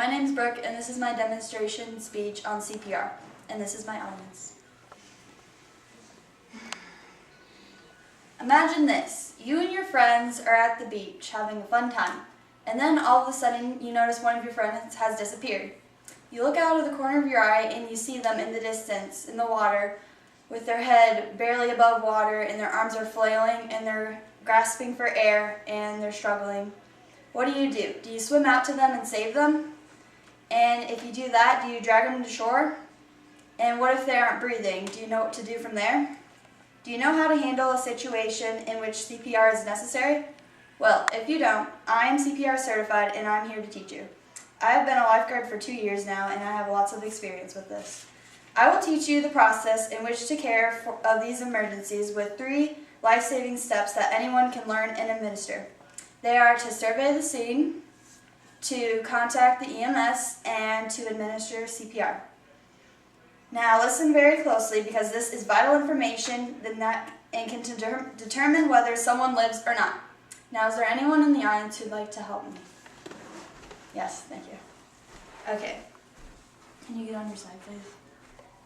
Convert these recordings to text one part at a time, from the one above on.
my name's Brooke, and this is my demonstration speech on CPR, and this is my audience. Imagine this. You and your friends are at the beach having a fun time, and then all of a sudden you notice one of your friends has disappeared. You look out of the corner of your eye and you see them in the distance, in the water, with their head barely above water, and their arms are flailing, and they're grasping for air, and they're struggling. What do? Do you swim out to them and save them? And if you do that, do you drag them to shore? And what if they aren't breathing? Do you know what to do from there? Do you know how to handle a situation in which CPR is necessary? Well, if you don't, I am CPR certified and I'm here to teach you. I have been a lifeguard for 2 years now and I have lots of experience with this. I will teach you the process in which to care of these emergencies with 3 life-saving steps that anyone can learn and administer. They are to survey the scene, to contact the EMS, and to administer CPR. Now listen very closely because this is vital information and can determine whether someone lives or not. Now, is there anyone in the audience who'd like to help me? Yes, thank you. Okay, can you get on your side, please?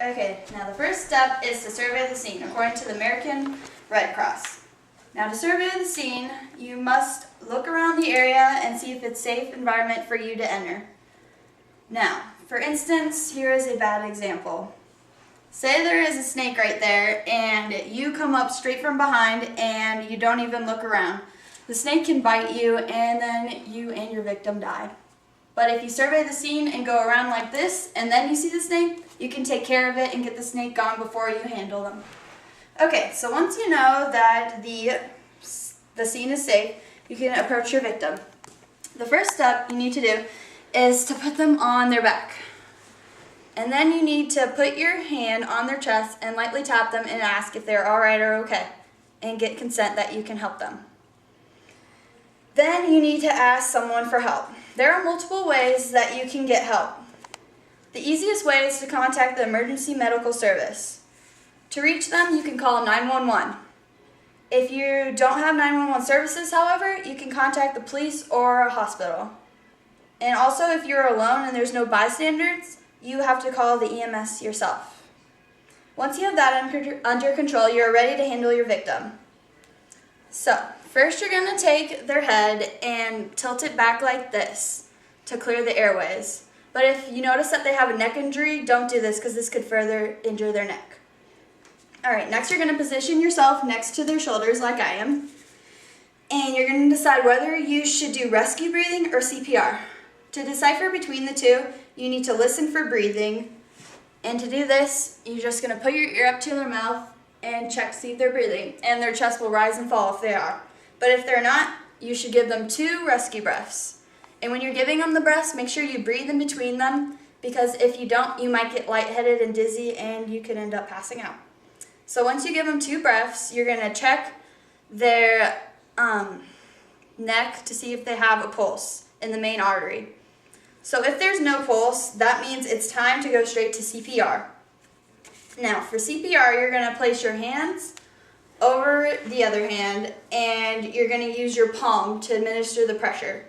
Okay, now the first step is to survey the scene according to the American Red Cross. Now to survey the scene, you must look around the area and see if it's a safe environment for you to enter. Now, for instance, here is a bad example. Say there is a snake right there and you come up straight from behind and you don't even look around. The snake can bite you and then you and your victim die. But if you survey the scene and go around like this and then you see the snake, you can take care of it and get the snake gone before you handle them. Okay, so once you know that the scene is safe, you can approach your victim. The first step you need to do is to put them on their back. And then you need to put your hand on their chest and lightly tap them and ask if they're all right or okay, and get consent that you can help them. Then you need to ask someone for help. There are multiple ways that you can get help. The easiest way is to contact the emergency medical service. To reach them, you can call 911. If you don't have 911 services, however, you can contact the police or a hospital. And also, if you're alone and there's no bystanders, you have to call the EMS yourself. Once you have that under control, you're ready to handle your victim. So, first you're going to take their head and tilt it back like this to clear the airways. But if you notice that they have a neck injury, don't do this because this could further injure their neck. Alright, next you're going to position yourself next to their shoulders like I am. And you're going to decide whether you should do rescue breathing or CPR. To decipher between the two, you need to listen for breathing. And to do this, you're just going to put your ear up to their mouth and check to see if they're breathing. And their chest will rise and fall if they are. But if they're not, you should give them 2 rescue breaths. And when you're giving them the breaths, make sure you breathe in between them, because if you don't, you might get lightheaded and dizzy and you could end up passing out. So once you give them 2 breaths, you're going to check their neck to see if they have a pulse in the main artery. So if there's no pulse, that means it's time to go straight to CPR. Now for CPR, you're going to place your hands over the other hand and you're going to use your palm to administer the pressure.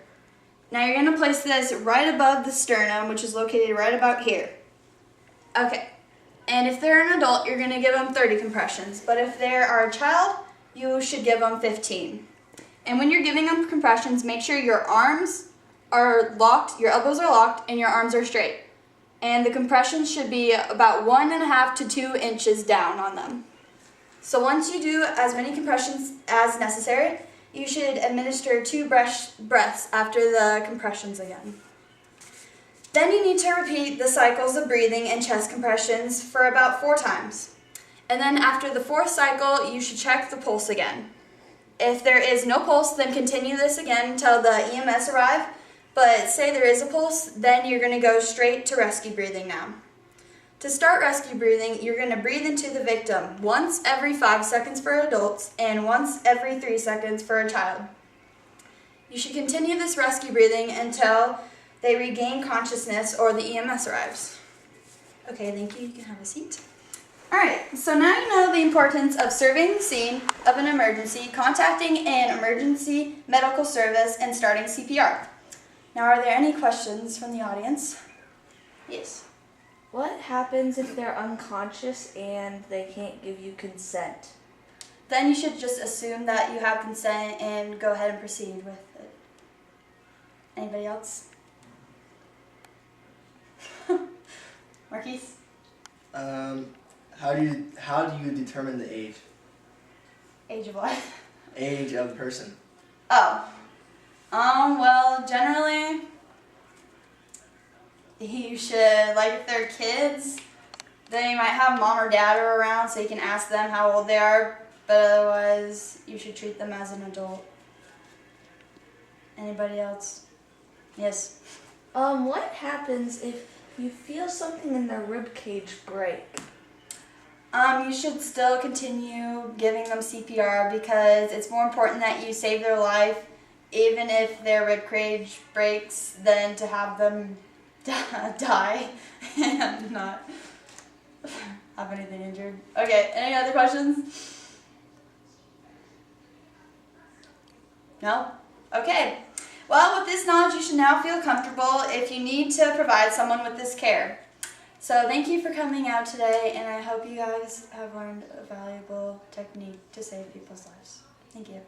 Now you're going to place this right above the sternum, which is located right about here. Okay, and if they're an adult, you're going to give them 30 compressions, but if they are a child, you should give them 15. And when you're giving them compressions, make sure your arms are locked, your elbows are locked, and your arms are straight. And the compressions should be about 1.5 to 2 inches down on them. So once you do as many compressions as necessary, you should administer 2 breaths after the compressions again. Then you need to repeat the cycles of breathing and chest compressions for about 4 times. And then after the 4th cycle, you should check the pulse again. If there is no pulse, then continue this again until the EMS arrive. But say there is a pulse, then you're going to go straight to rescue breathing now. To start rescue breathing, you're going to breathe into the victim once every 5 seconds for adults and once every 3 seconds for a child. You should continue this rescue breathing until they regain consciousness or the EMS arrives. Okay, thank you. You can have a seat. Alright, so now you know the importance of surveying the scene of an emergency, contacting an emergency medical service, and starting CPR. Now, are there any questions from the audience? Yes. What happens if they're unconscious and they can't give you consent? Then you should just assume that you have consent and go ahead and proceed with it. Anybody else? Marquise? How do you determine the age? Age of what? Age of the person. Oh. Well, generally, you should, like, if they're kids, then you might have mom or dad around so you can ask them how old they are, but otherwise, you should treat them as an adult. Anybody else? Yes. What happens if you feel something in their rib cage break? You should still continue giving them CPR because it's more important that you save their life, even if their rib cage breaks, than to have them die and not have anything injured. Okay, any other questions? No? Okay. Well, with this knowledge, you should now feel comfortable if you need to provide someone with this care. So thank you for coming out today, and I hope you guys have learned a valuable technique to save people's lives. Thank you.